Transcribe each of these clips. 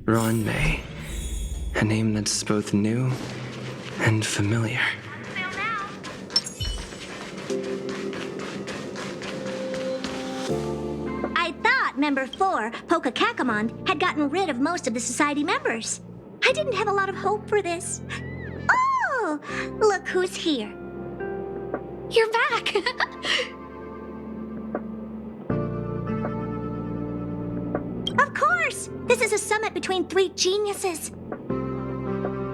Ron-May. A name that's both new and familiar. I thought Member 4, Pokakakamon, had gotten rid of most of the society members. I didn't have a lot of hope for this. Oh, look who's here. You're back! Of course! This is a summit between three geniuses.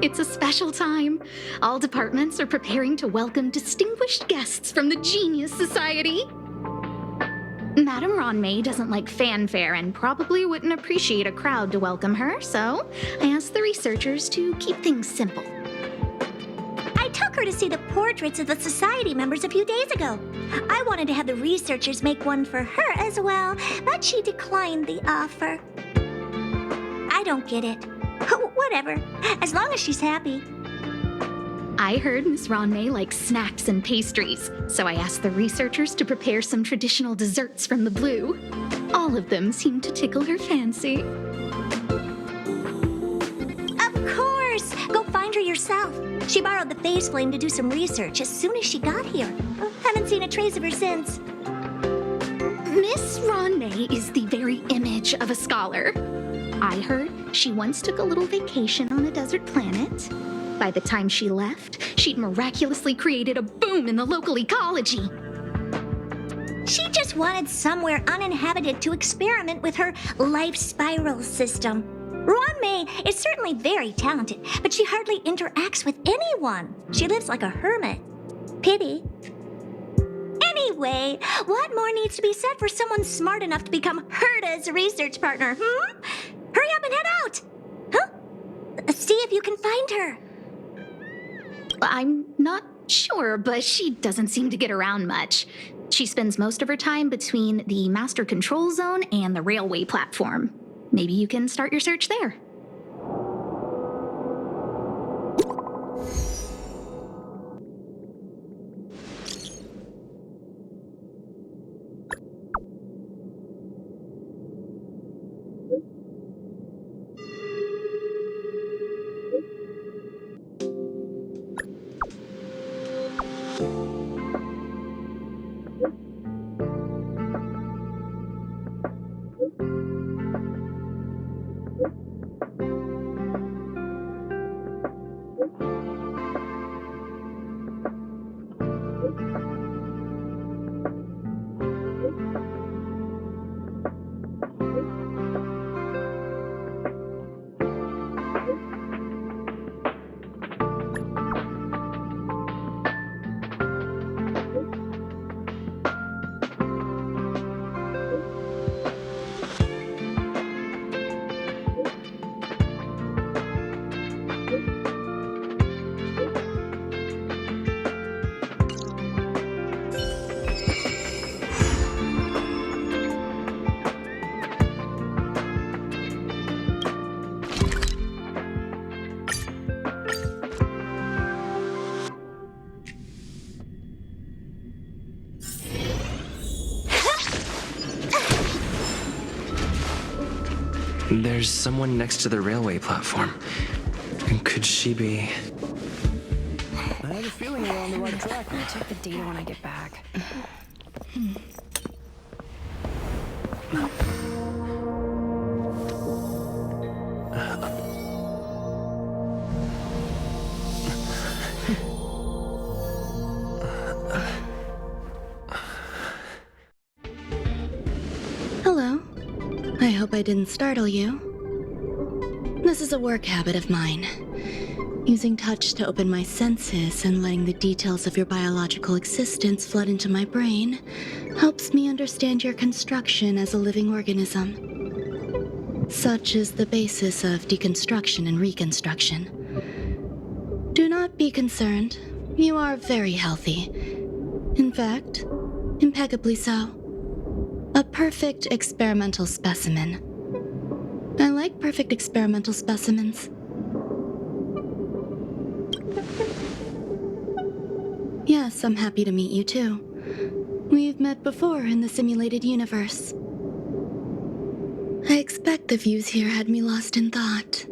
It's a special time. All departments are preparing to welcome distinguished guests from the Genius Society. Madame Ron-May doesn't like fanfare and probably wouldn't appreciate a crowd to welcome her, so I asked the researchers to keep things simple. I took her to see the portraits of the society members a few days ago. I wanted to have the researchers make one for her as well, but she declined the offer. I don't get it. Whatever, as long as she's happy. I heard Miss Ron-May likes snacks and pastries, so I asked the researchers to prepare some traditional desserts from the blue. All of them seemed to tickle her fancy. Of course! Go find her yourself. She borrowed the phase flame to do some research as soon as she got here. Haven't seen a trace of her since. Miss Ron-May is the very image of a scholar. I heard she once took a little vacation on a desert planet. By the time she left, she'd miraculously created a boom in the local ecology. She just wanted somewhere uninhabited to experiment with her life spiral system. Ron-May is certainly very talented, but she hardly interacts with anyone. She lives like a hermit. Pity. Anyway, what more needs to be said for someone smart enough to become Herta's research partner, Hurry up and head out! Huh? See if you can find her. I'm not sure, but she doesn't seem to get around much. She spends most of her time between the master control zone and the railway platform. Maybe you can start your search there. There's someone next to the railway platform. Could she be... I have a feeling we're on the right track. I'll check the data when I get back. Hello. I hope I didn't startle you. This is a work habit of mine. Using touch to open my senses and letting the details of your biological existence flood into my brain helps me understand your construction as a living organism. Such is the basis of deconstruction and reconstruction. Do not be concerned. You are very healthy. In fact, impeccably so. A perfect experimental specimen. I like perfect experimental specimens. Yes, I'm happy to meet you too. We've met before in the simulated universe. I expect the views here had me lost in thought.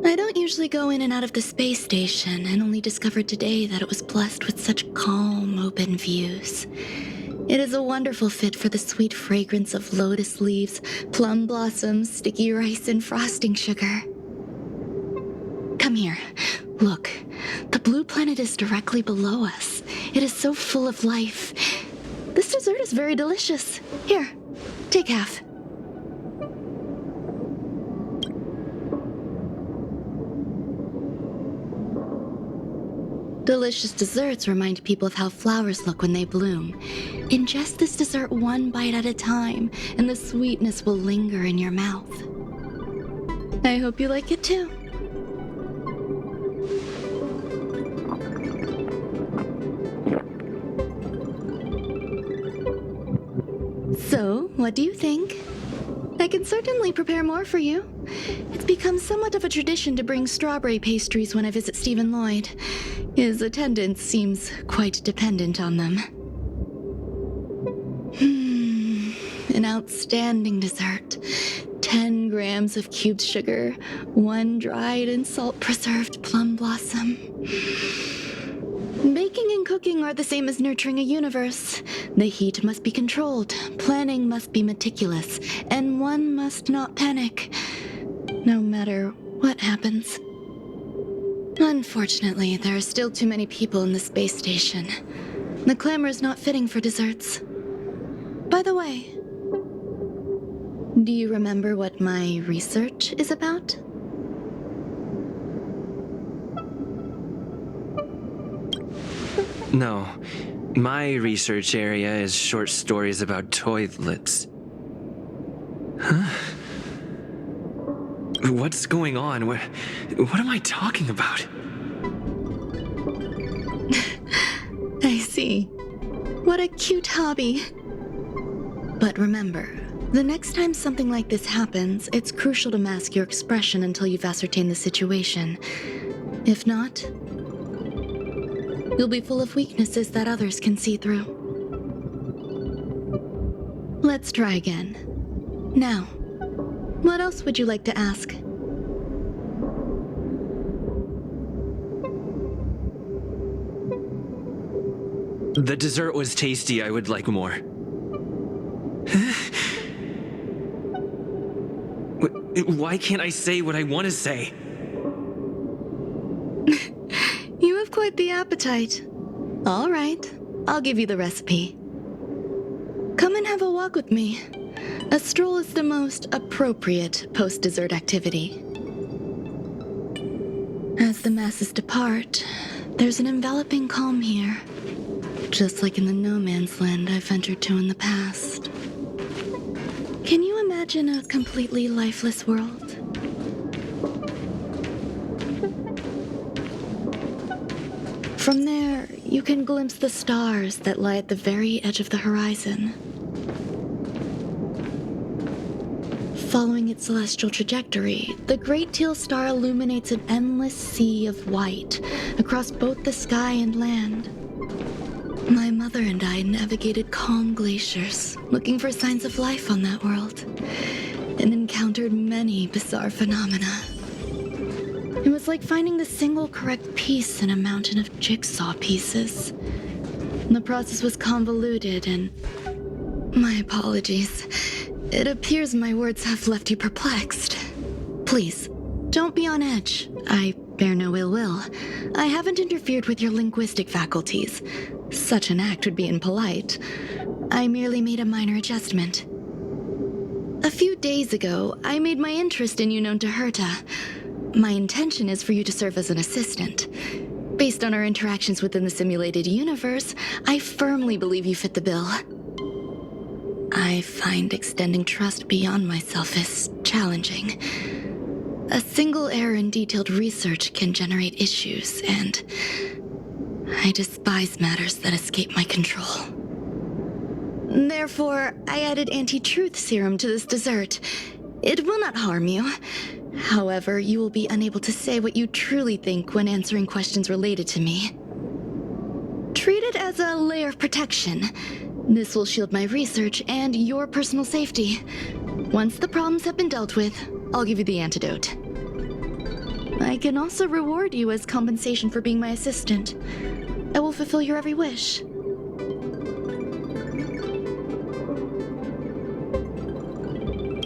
I don't usually go in and out of the space station, and only discovered today that it was blessed with such calm, open views. It is a wonderful fit for the sweet fragrance of lotus leaves, plum blossoms, sticky rice, and frosting sugar. Come here. Look, the blue planet is directly below us. It is so full of life. This dessert is very delicious. Here, take half. Delicious desserts remind people of how flowers look when they bloom. Ingest this dessert one bite at a time, and the sweetness will linger in your mouth. I hope you like it too. So, what do you think? I can certainly prepare more for you. It's become somewhat of a tradition to bring strawberry pastries when I visit Stephen Lloyd. His attendance seems quite dependent on them. An outstanding dessert. 10 grams of cubed sugar, 1 dried and salt-preserved plum blossom. Baking and cooking are the same as nurturing a universe. The heat must be controlled, planning must be meticulous, and one must not panic, no matter what happens. Unfortunately, there are still too many people in the space station. The clamor is not fitting for desserts. By the way, do you remember what my research is about? No. My research area is short stories about toilets. Huh? What's going on? What am I talking about? I see. What a cute hobby. But remember, the next time something like this happens, it's crucial to mask your expression until you've ascertained the situation. If not, you'll be full of weaknesses that others can see through. Let's try again. Now, what else would you like to ask? The dessert was tasty. I would like more. Why can't I say what I want to say? You have quite the appetite. All right, I'll give you the recipe. Come and have a walk with me. A stroll is the most appropriate post-dessert activity. As the masses depart, there's an enveloping calm here, just like in the no man's land I've ventured to in the past. Can you imagine a completely lifeless world? From there, you can glimpse the stars that lie at the very edge of the horizon. Following its celestial trajectory, the Great Teal Star illuminates an endless sea of white across both the sky and land. My mother and I navigated calm glaciers, looking for signs of life on that world, and encountered many bizarre phenomena. It was like finding the single correct piece in a mountain of jigsaw pieces. The process was convoluted and... my apologies. It appears my words have left you perplexed. Please, don't be on edge. I bear no ill will. I haven't interfered with your linguistic faculties. Such an act would be impolite. I merely made a minor adjustment. A few days ago, I made my interest in you known to Herta. My intention is for you to serve as an assistant. Based on our interactions within the simulated universe, I firmly believe you fit the bill. I find extending trust beyond myself is challenging. A single error in detailed research can generate issues, and I despise matters that escape my control. Therefore, I added anti-truth serum to this dessert. It will not harm you. However, you will be unable to say what you truly think when answering questions related to me. Treat it as a layer of protection. This will shield my research and your personal safety. Once the problems have been dealt with, I'll give you the antidote. I can also reward you as compensation for being my assistant. I will fulfill your every wish.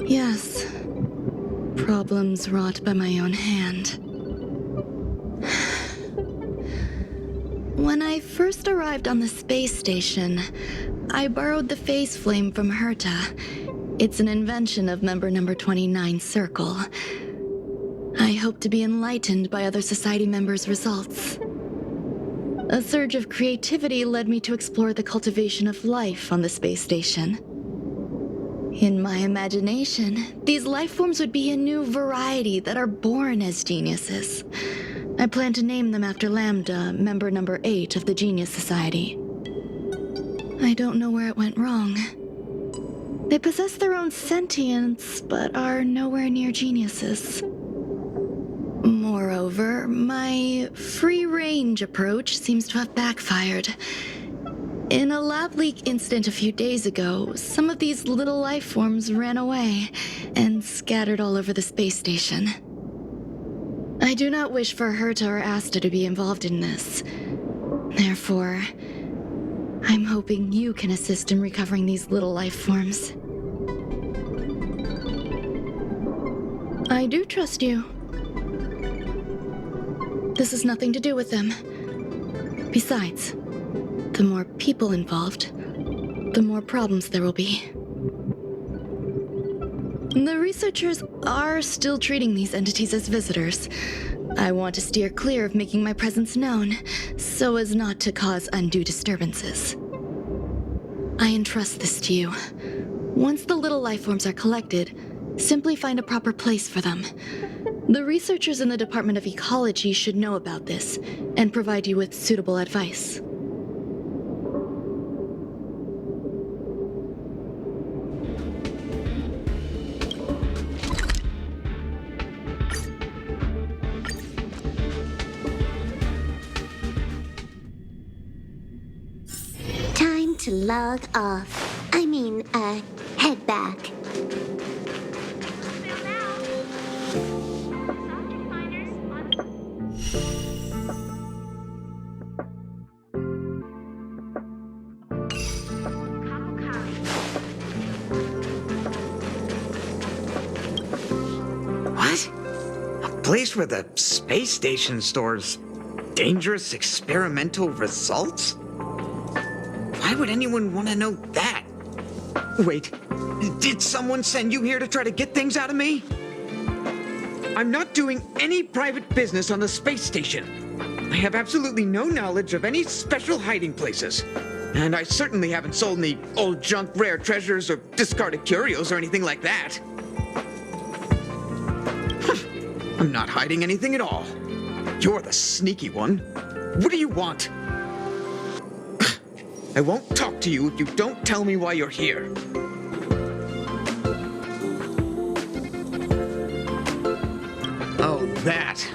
Yes. Problems wrought by my own hand. When I first arrived on the space station, I borrowed the phase flame from Herta. It's an invention of member number 29 Circle. I hope to be enlightened by other society members' results. A surge of creativity led me to explore the cultivation of life on the space station. In my imagination, these life forms would be a new variety that are born as geniuses. I plan to name them after Lambda, member number 8 of the Genius Society. I don't know where it went wrong. They possess their own sentience, but are nowhere near geniuses. Moreover, my free-range approach seems to have backfired. In a lab leak incident a few days ago, some of these little life forms ran away and scattered all over the space station. I do not wish for Herta or Asta to be involved in this. Therefore, I'm hoping you can assist in recovering these little life forms. I do trust you. This has nothing to do with them. Besides, the more people involved, the more problems there will be. The researchers are still treating these entities as visitors. I want to steer clear of making my presence known, so as not to cause undue disturbances. I entrust this to you. Once the little life forms are collected, simply find a proper place for them. The researchers in the Department of Ecology should know about this and provide you with suitable advice. Time to log off. Head back. What? A place where the space station stores dangerous experimental results? Why would anyone want to know that? Wait, did someone send you here to try to get things out of me? I'm not doing any private business on the space station. I have absolutely no knowledge of any special hiding places. And I certainly haven't sold any old junk rare treasures or discarded curios or anything like that. I'm not hiding anything at all. You're the sneaky one. What do you want? I won't talk to you if you don't tell me why you're here. Oh, that.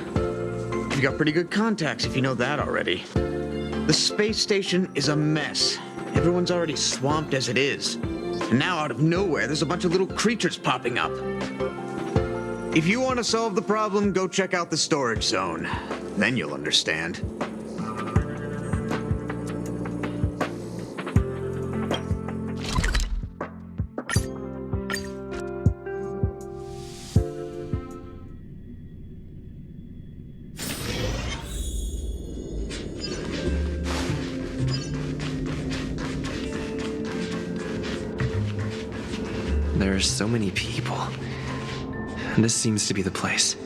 You got pretty good contacts if you know that already. The space station is a mess. Everyone's already swamped as it is. And now out of nowhere, there's a bunch of little creatures popping up. If you want to solve the problem, go check out the storage zone. Then you'll understand. There are so many people. This seems to be the place.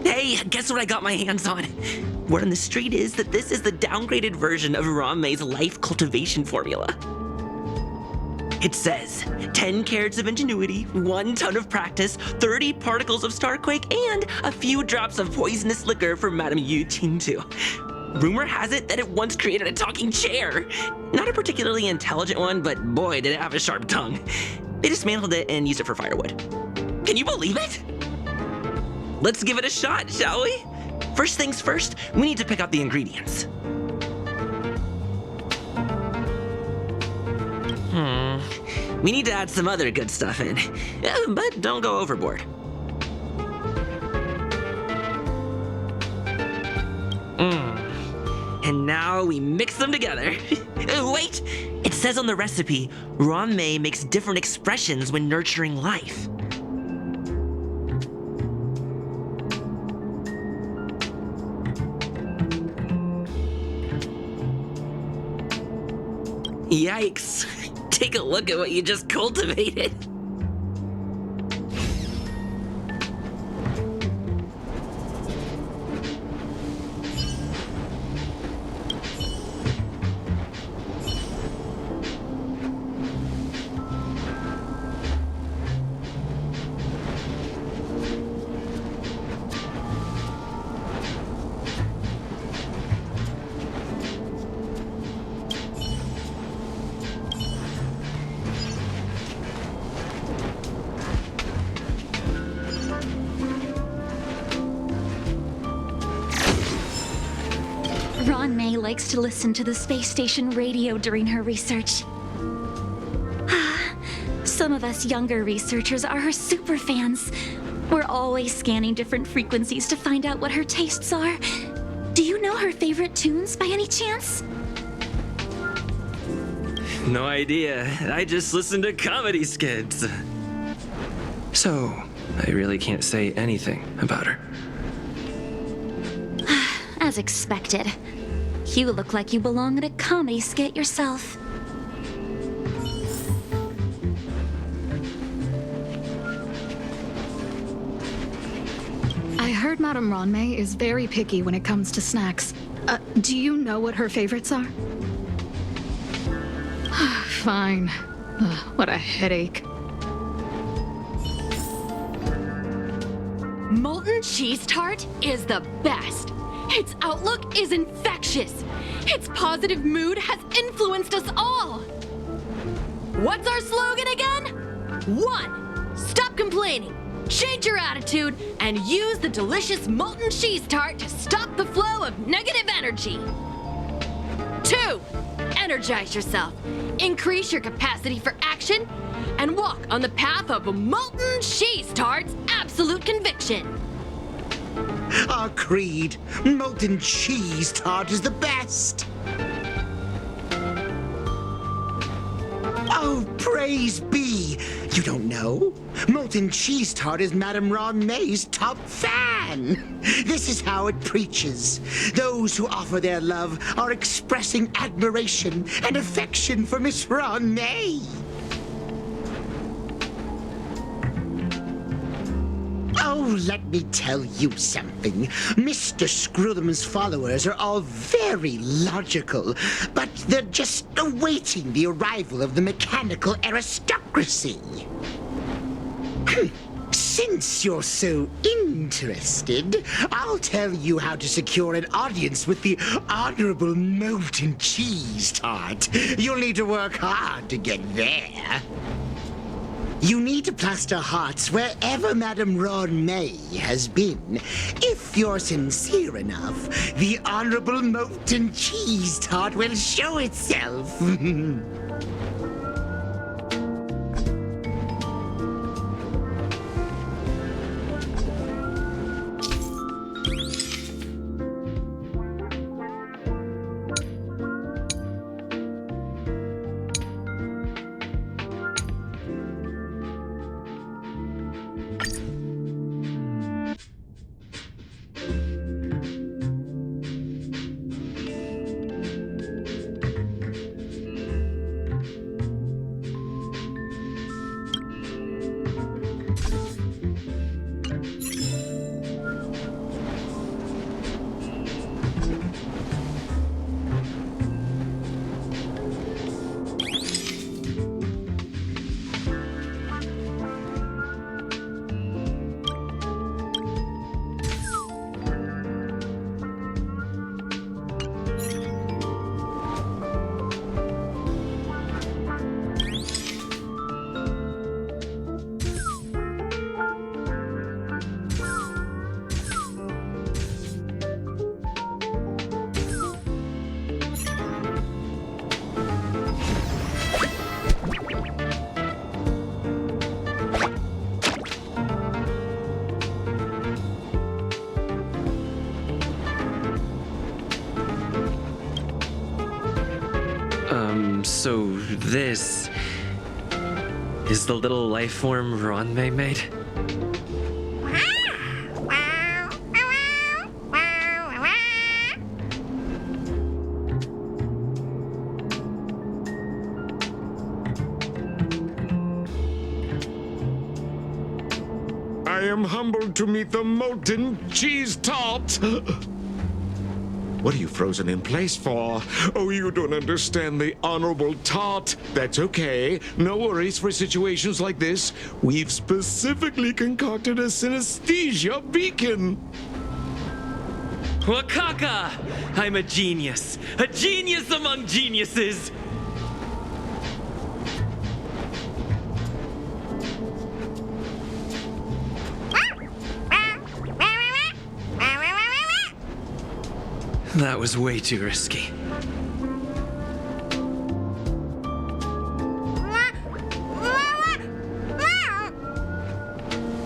Hey, guess what I got my hands on? Word on the street is that this is the downgraded version of Ranmei's life cultivation formula. It says 10 carats of ingenuity, 1 ton of practice, 30 particles of starquake, and a few drops of poisonous liquor for Madame Yu Qingtu. Rumor has it that it once created a talking chair. Not a particularly intelligent one, but boy, did it have a sharp tongue. They dismantled it and used it for firewood. Can you believe it? Let's give it a shot, shall we? First things first, we need to pick out the ingredients. We need to add some other good stuff in, but don't go overboard. And now we mix them together. Wait! It says on the recipe, Ron-Mei makes different expressions when nurturing life. Yikes! Take a look at what you just cultivated. Ron-Mei likes to listen to the space station radio during her research. Some of us younger researchers are her super fans. We're always scanning different frequencies to find out what her tastes are. Do you know her favorite tunes by any chance? No idea. I just listen to comedy skits. So, I really can't say anything about her. As expected. You look like you belong in a comedy skit yourself. I heard Madame Ron-Mei is very picky when it comes to snacks. Do you know what her favorites are? Fine. What a headache. Molten cheese tart is the best. Its outlook is infectious. Its positive mood has influenced us all. What's our slogan again? 1. Stop complaining. Change your attitude and use the delicious molten cheese tart to stop the flow of negative energy. 2. Energize yourself. Increase your capacity for action and walk on the path of molten cheese tart's absolute conviction. Our creed, molten cheese tart is the best. Oh, praise be! You don't know? Molten cheese tart is Madame Ron-Mei's top fan. This is how it preaches. Those who offer their love are expressing admiration and affection for Miss Ron-Mei. Oh, let me tell you something. Mr. Screwthum's followers are all very logical, but they're just awaiting the arrival of the mechanical aristocracy. Since you're so interested, I'll tell you how to secure an audience with the Honorable Molten Cheese Tart. You'll need to work hard to get there. You need to plaster hearts wherever Madame Ron-Mei has been. If you're sincere enough, the Honorable Molten Cheese Tart will show itself. So this is the little life form Ronmei made? I am humbled to meet the molten cheese tart. What are you frozen in place for? Oh, you don't understand the honorable tart. That's okay. No worries for situations like this. We've specifically concocted a synesthesia beacon. Wakaka! I'm a genius among geniuses! That was way too risky.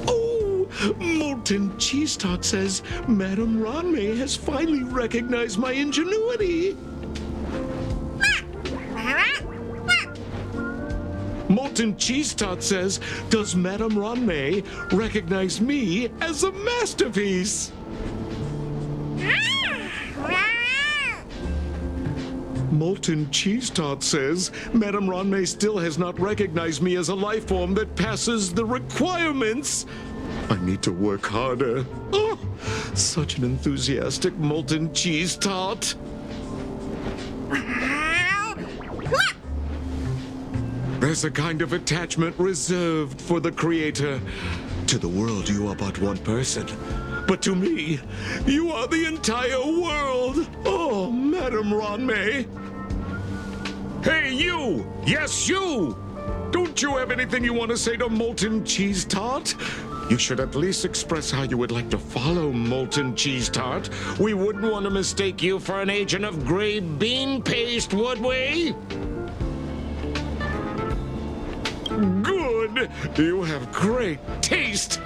Oh, molten cheese tart says Madame Ronmei has finally recognized my ingenuity. Molten cheese tart says, does Madame Ronmei recognize me as a masterpiece? Molten cheese tart says, Madame Ronmei still has not recognized me as a life form that passes the requirements. I need to work harder. Oh, such an enthusiastic molten cheese tart. There's a kind of attachment reserved for the creator. To the world, you are but one person. But to me, you are the entire world. Oh, Madame Ronmei. Hey, you! Yes, you! Don't you have anything you want to say to Molten Cheese Tart? You should at least express how you would like to follow Molten Cheese Tart. We wouldn't want to mistake you for an agent of gray bean paste, would we? Good! You have great taste!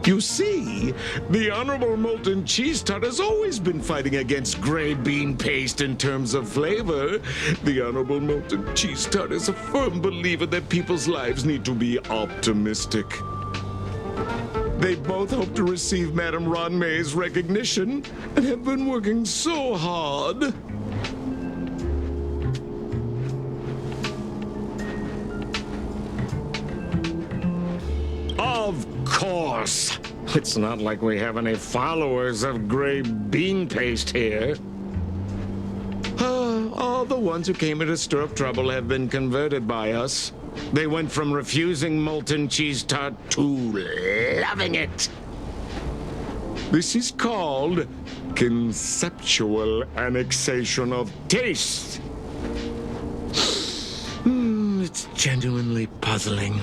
You see, the Honorable Molten Cheese Tart has always been fighting against gray bean paste in terms of flavor. The Honorable Molten Cheese Tart is a firm believer that people's lives need to be optimistic. They both hope to receive Madame Ronmei's recognition and have been working so hard. Of course. It's not like we have any followers of gray bean paste here. All the ones who came here to stir up trouble have been converted by us. They went from refusing molten cheese tart to loving it. This is called conceptual annexation of taste. It's genuinely puzzling.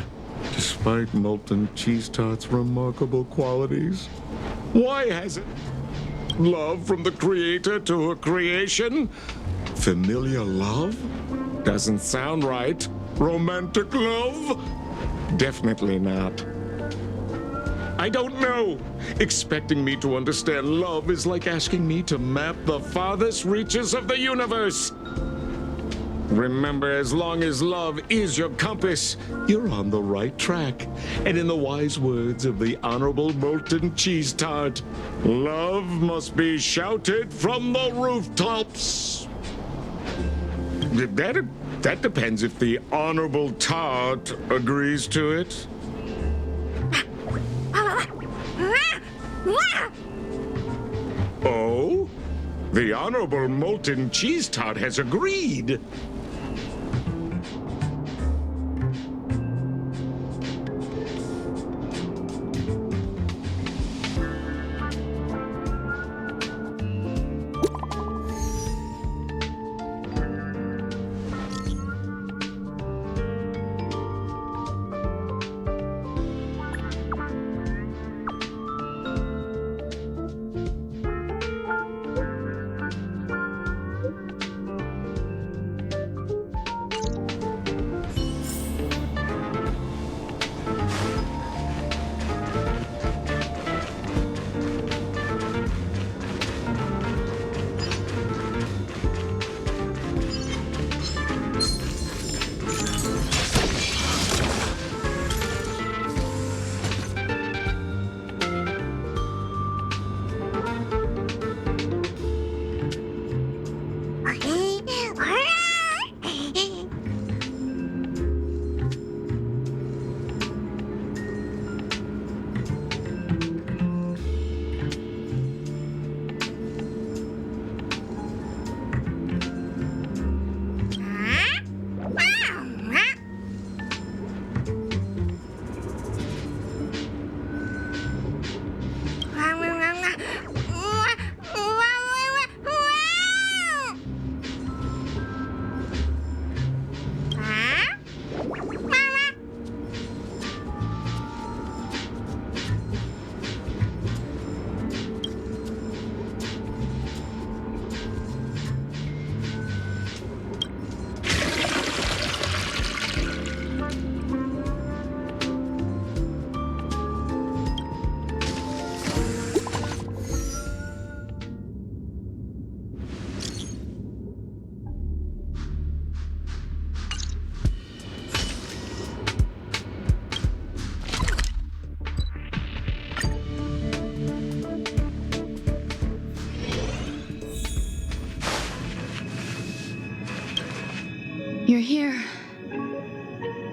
Despite Molten Cheese Tart's remarkable qualities, why hasn't love from the creator to her creation? Familiar love? Doesn't sound right. Romantic love? Definitely not. I don't know. Expecting me to understand love is like asking me to map the farthest reaches of the universe. Remember, as long as love is your compass, you're on the right track. And in the wise words of the Honorable Molten Cheese Tart, love must be shouted from the rooftops. That depends if the Honorable Tart agrees to it. Oh? The Honorable Molten Cheese Tart has agreed.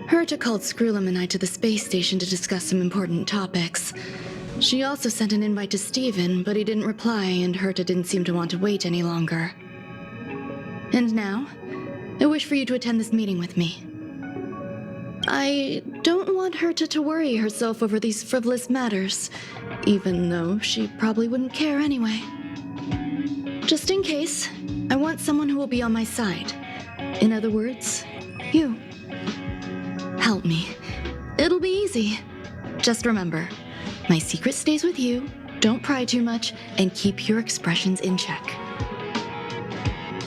Herta called Skrullum and I to the space station to discuss some important topics. She also sent an invite to Steven, but he didn't reply, and Herta didn't seem to want to wait any longer. And now, I wish for you to attend this meeting with me. I don't want Herta to worry herself over these frivolous matters, even though she probably wouldn't care anyway. Just in case, I want someone who will be on my side. In other words, you. Help me. It'll be easy. Just remember, my secret stays with you, don't pry too much, and keep your expressions in check.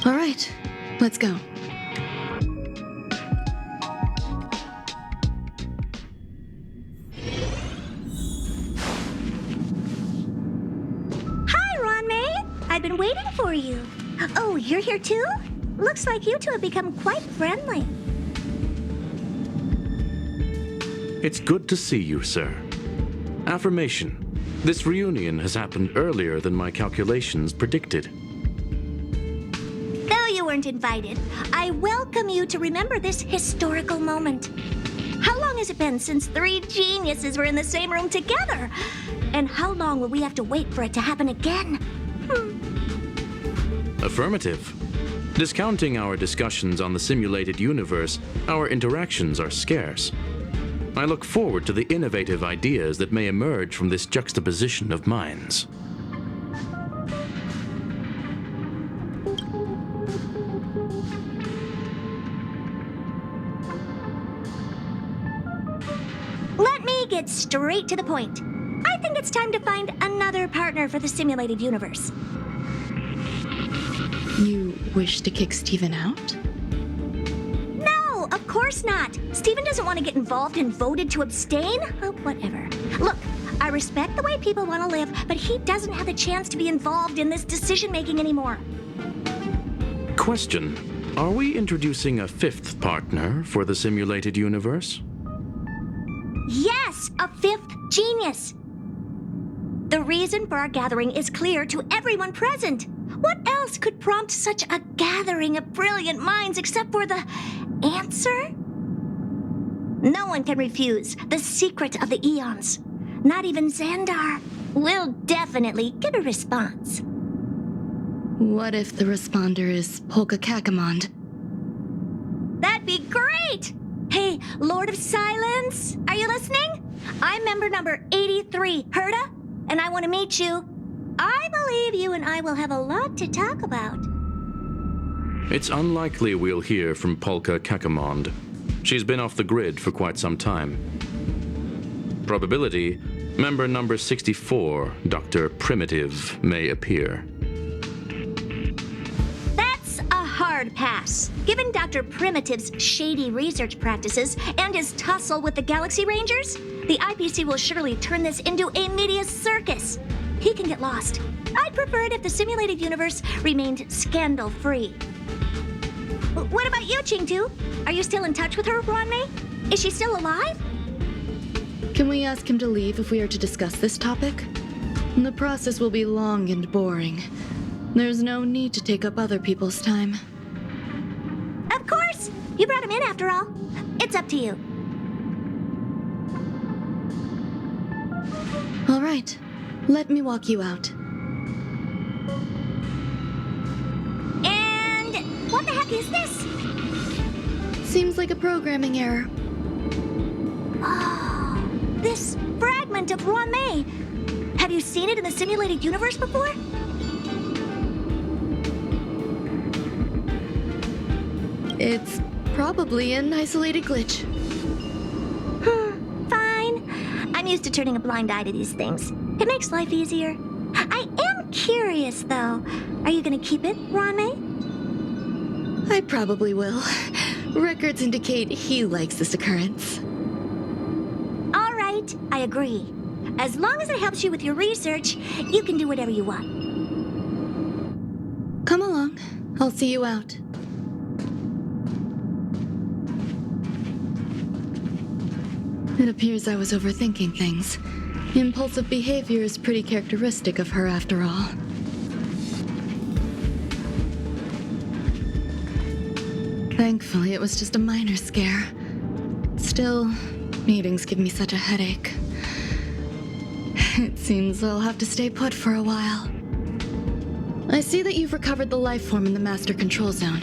All right, let's go. I've been waiting for you. Oh, you're here too? Looks like you two have become quite friendly. It's good to see you, sir. Affirmation. This reunion has happened earlier than my calculations predicted. Though you weren't invited, I welcome you to remember this historical moment. How long has it been since 3 geniuses were in the same room together? And how long will we have to wait for it to happen again? Affirmative. Discounting our discussions on the simulated universe, our interactions are scarce. I look forward to the innovative ideas that may emerge from this juxtaposition of minds. Let me get straight to the point. I think it's time to find another partner for the simulated universe. You wish to kick Steven out? No, of course not. Steven doesn't want to get involved and voted to abstain. Oh, whatever. Look, I respect the way people want to live, but he doesn't have the chance to be involved in this decision-making anymore. Question. Are we introducing a 5th partner for the simulated universe? Yes, a 5th genius. The reason for our gathering is clear to everyone present. What else could prompt such a gathering of brilliant minds except for the answer? No one can refuse the secret of the eons. Not even Xandar will definitely give a response. What if the responder is Polka Kakamond? That'd be great! Hey, Lord of Silence, are you listening? I'm member number 83, Herta, and I want to meet you. I believe you and I will have a lot to talk about. It's unlikely we'll hear from Polka Kakamond. She's been off the grid for quite some time. Probability, member number 64, Dr. Primitive, may appear. That's a hard pass. Given Dr. Primitive's shady research practices and his tussle with the Galaxy Rangers, the IPC will surely turn this into a media circus. He can get lost. I'd prefer it if the simulated universe remained scandal-free. What about you, Chingtu? Are you still in touch with her, Ronmei? Is she still alive? Can we ask him to leave if we are to discuss this topic? The process will be long and boring. There's no need to take up other people's time. Of course! You brought him in after all. It's up to you. All right. Let me walk you out. And what the heck is this? Seems like a programming error. Oh, this fragment of Ronmei. Have you seen it in the simulated universe before? It's probably an isolated glitch. Fine. I'm used to turning a blind eye to these things. It makes life easier. I am curious, though. Are you going to keep it, Ronmei? I probably will. Records indicate he likes this occurrence. All right, I agree. As long as it helps you with your research, you can do whatever you want. Come along. I'll see you out. It appears I was overthinking things. Impulsive behavior is pretty characteristic of her, after all. Thankfully, it was just a minor scare. Still Still, meetings give me such a headache. It seems I'll have to stay put for a while. I see that you've recovered the life form in the Master Control Zone.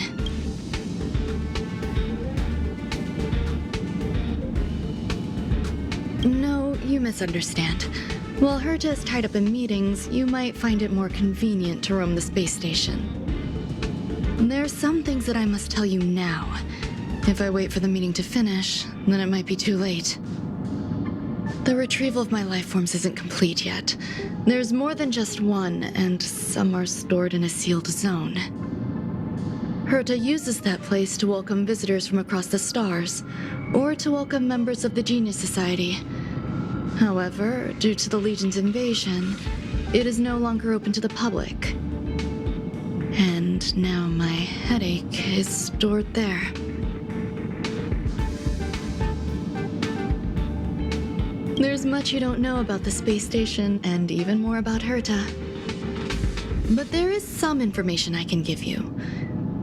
No, you misunderstand. While Herta is tied up in meetings, you might find it more convenient to roam the space station. There's some things that I must tell you now. If I wait for the meeting to finish, then it might be too late. The retrieval of my life forms isn't complete yet. There's more than just one, and some are stored in a sealed zone. Herta uses that place to welcome visitors from across the stars, or to welcome members of the Genius Society. However, due to the Legion's invasion, it is no longer open to the public. And now my headache is stored there. There's much you don't know about the space station, and even more about Herta. But there is some information I can give you.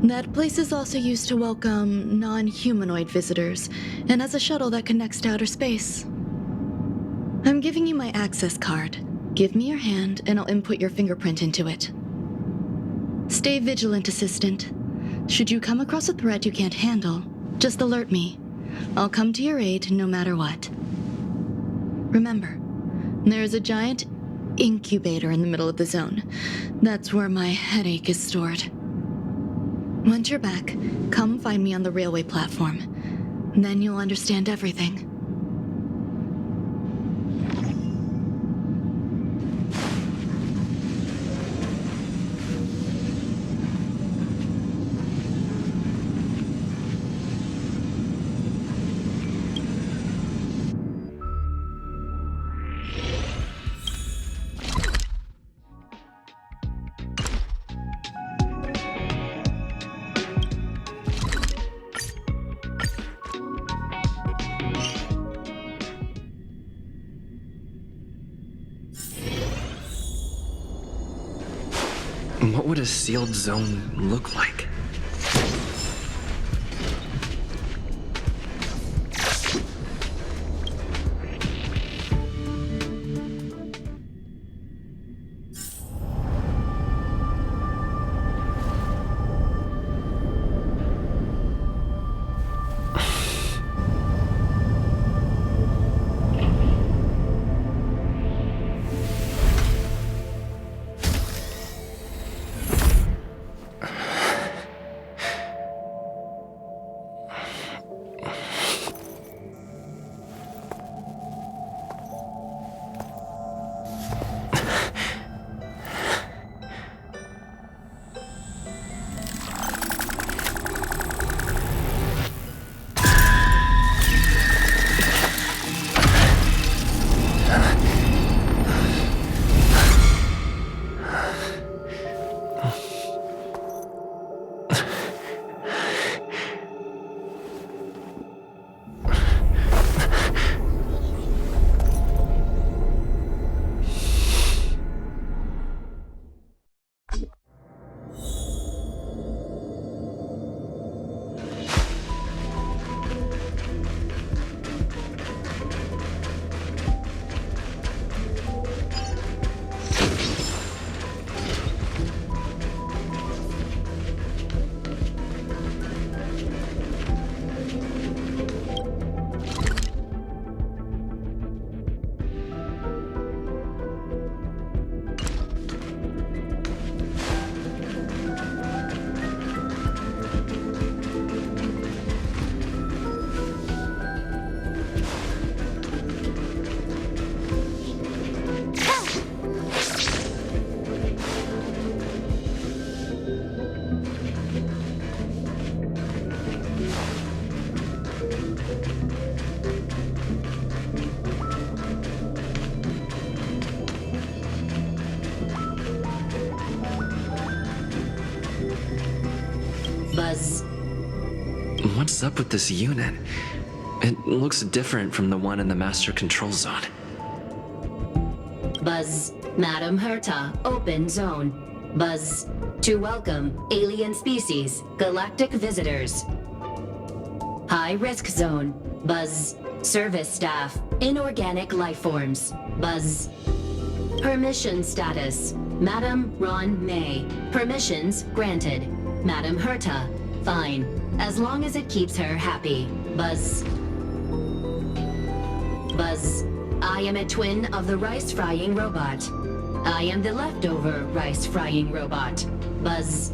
That place is also used to welcome non-humanoid visitors, and has a shuttle that connects to outer space. I'm giving you my access card. Give me your hand, and I'll input your fingerprint into it. Stay vigilant, Assistant. Should you come across a threat you can't handle, just alert me. I'll come to your aid no matter what. Remember, there is a giant incubator in the middle of the zone. That's where my headache is stored. Once you're back, come find me on the railway platform. Then you'll understand everything. What would a sealed zone look like? Buzz. What's up with this unit? It looks different from the one in the Master Control Zone. Buzz. Madam Herta, open zone. Buzz. To welcome alien species, galactic visitors. High risk zone. Buzz. Service staff. Inorganic life forms. Buzz. Permission status. Madam Ron May. Permissions granted. Madam Herta. Fine. As long as it keeps her happy. Buzz. Buzz. I am a twin of the rice-frying robot. I am the leftover rice-frying robot. Buzz.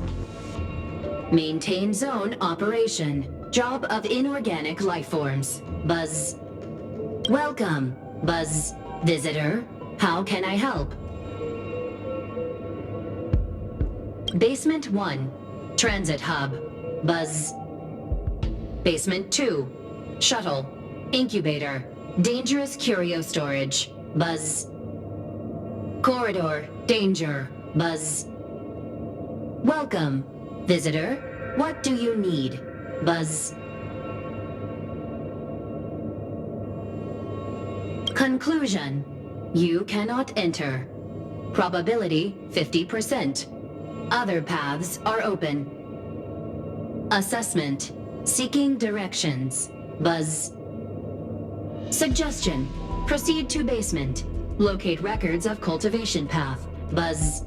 Maintain zone operation. Job of inorganic life forms. Buzz. Welcome, Buzz. Visitor, how can I help? Basement 1, Transit Hub. Buzz. Basement 2, Shuttle. Incubator. Dangerous curio storage. Buzz. Corridor. Danger. Buzz. Welcome, visitor. What do you need? Buzz. Conclusion. You cannot enter. Probability 50%. Other paths are open. Assessment. Seeking directions. Buzz. Suggestion. Proceed to basement. Locate records of cultivation path. Buzz.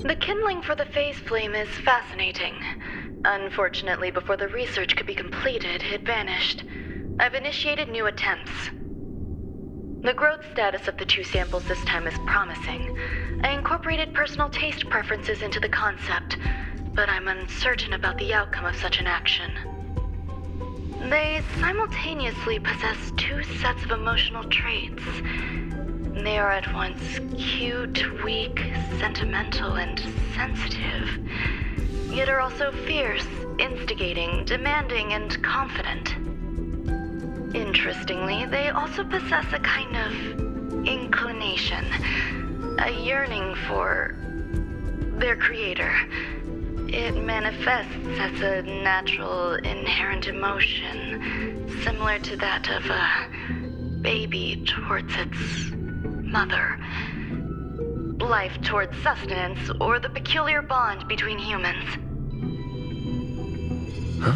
The kindling for the phase flame is fascinating. Unfortunately, before the research could be completed, it vanished. I've initiated new attempts. The growth status of the two samples this time is promising. I incorporated personal taste preferences into the concept, but I'm uncertain about the outcome of such an action. They simultaneously possess two sets of emotional traits. They are at once cute, weak, sentimental, and sensitive, yet are also fierce, instigating, demanding, and confident. Interestingly, they also possess a kind of inclination, a yearning for their creator. It manifests as a natural, inherent emotion, similar to that of a baby towards its mother. Life towards sustenance, or the peculiar bond between humans. Huh?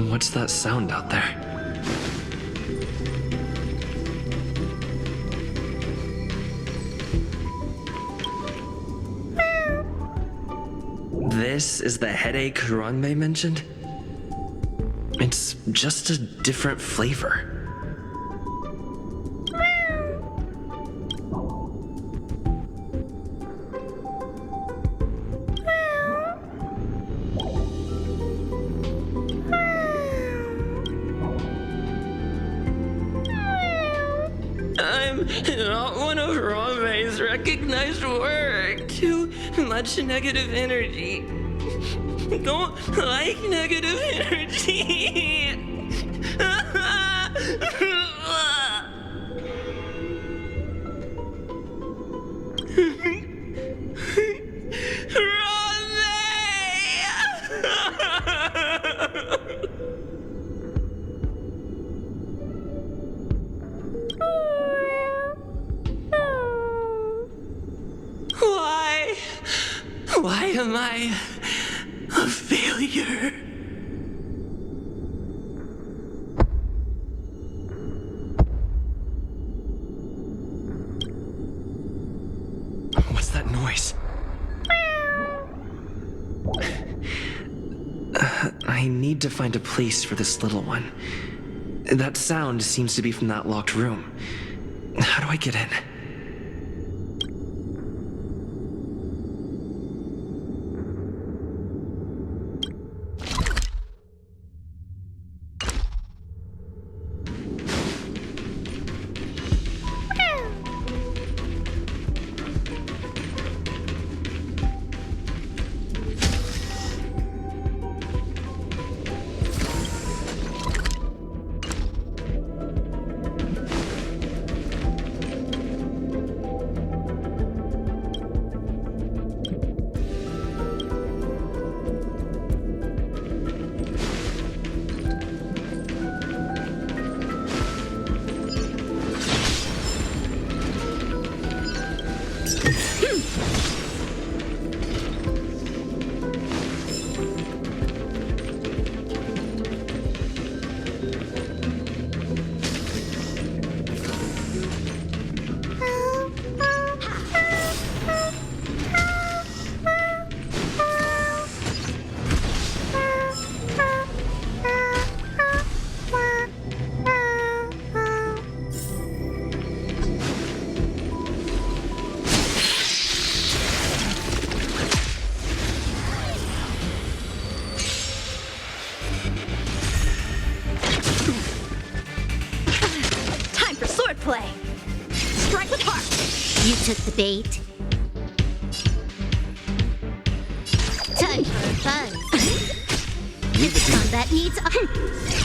What's that sound out there? This is the headache Ranmei mentioned? It's just a different flavor. not one of Ramei's recognized work. Too much negative energy. Don't like negative energy. Why am I a failure? What's that noise? I need to find a place for this little one. That sound seems to be from that locked room. How do I get in? Took the bait. Time for a buzz. This combat needs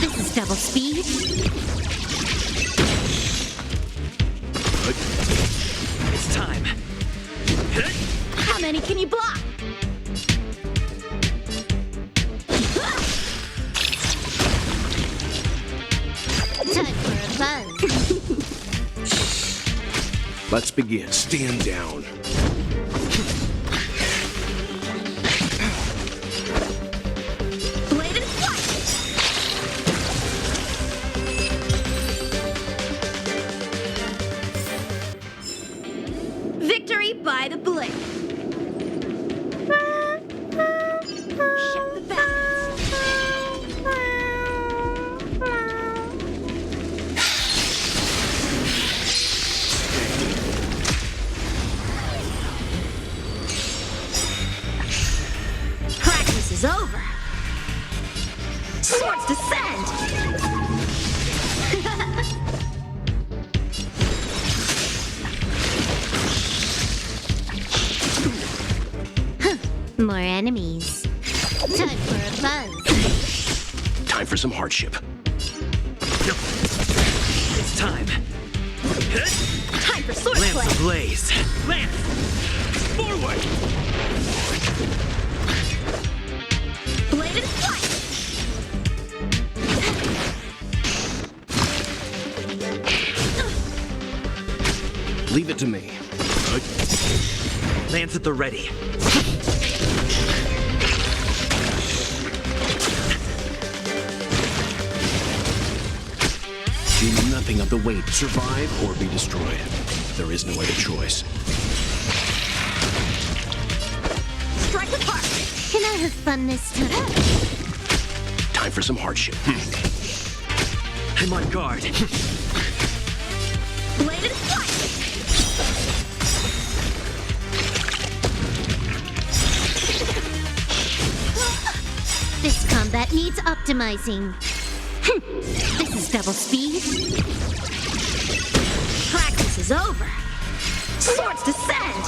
this is double speed. It's time. How many can you block? Time for a buzz. Let's begin. Stand down. Bladed flight. Victory by the blade. Shut the back. Is over. Swords descend. More enemies. Time for a buzz. Time for some hardship. It's time. Time for sword Lance play. ablaze. Lance! Forward! Bladed flight. Leave it to me. Lance at the ready. Do nothing of the weight. Survive or be destroyed. There is no other choice. Strike with heart. Can I have fun this time? Time for some hardship. I'm on guard. Bladed flight. This combat needs optimizing. This is double speed. Practice Practice is over. Swords descend!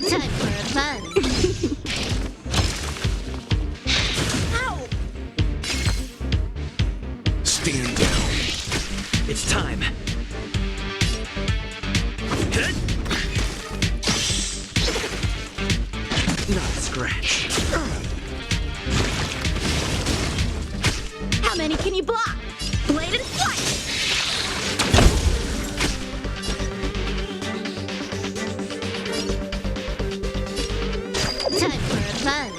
Time for a fun. Ow! Stand down. It's time. Not a scratch. How many can you block? Blade and flight! Time for a fun.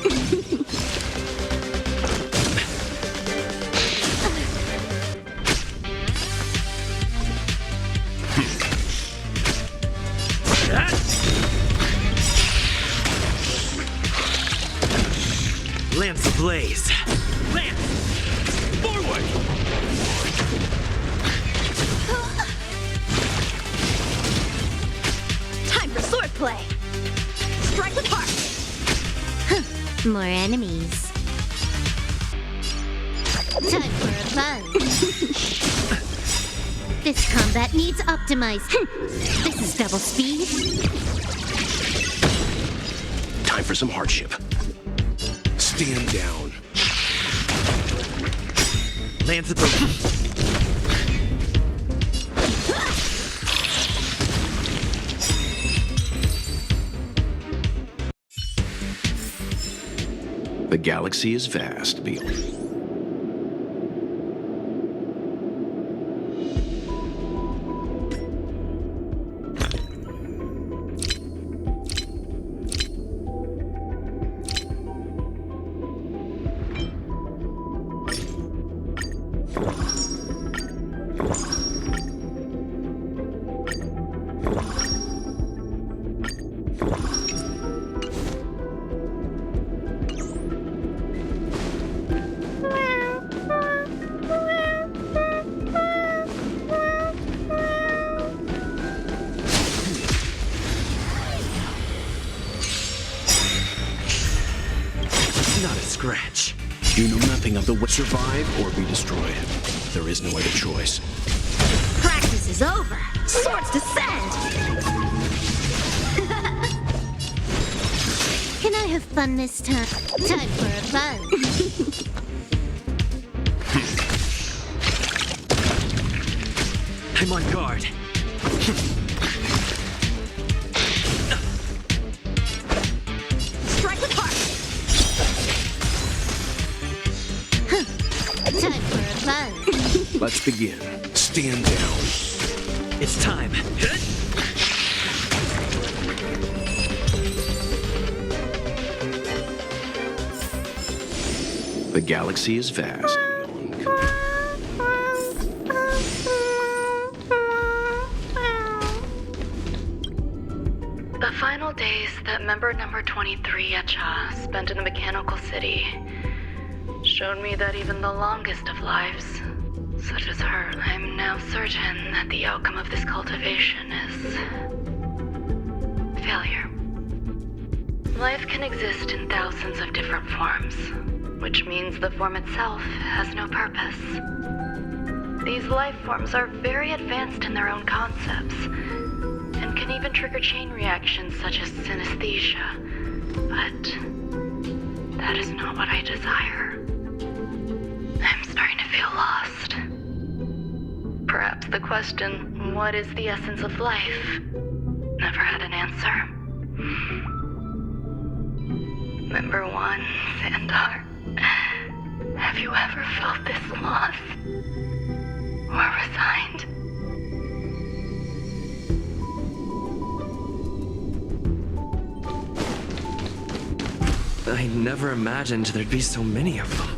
Lance ablaze. Lance! Forward! Time for swordplay. Strike with heart. More enemies. Time for a fun. This combat needs optimized. This is double speed. Time for some hardship. Stand down. Lance at the... The galaxy is vast beyond. Not a scratch. You know nothing of the way. Survive or be destroyed. There is no other choice. Practice is over. Swords descend. Can I have fun this time? Time for a fun. I'm on guard. Strike with heart. Time for a fun. Let's begin. Stand down. It's time. The galaxy is vast. The final days that member number 23 Echa spent in the mechanical city showed me that even the longest of lives, such as her, I'm now certain that the outcome of this cultivation is failure. Life can exist in thousands of different forms, which means the form itself has no purpose. These life forms are very advanced in their own concepts, and can even trigger chain reactions such as synesthesia, but that is not what I desire. I'm starting to feel lost. Perhaps the question, what is the essence of life, never had an answer. Member 1, Sandar, have you ever felt this loss? Or resigned? I never imagined there'd be so many of them.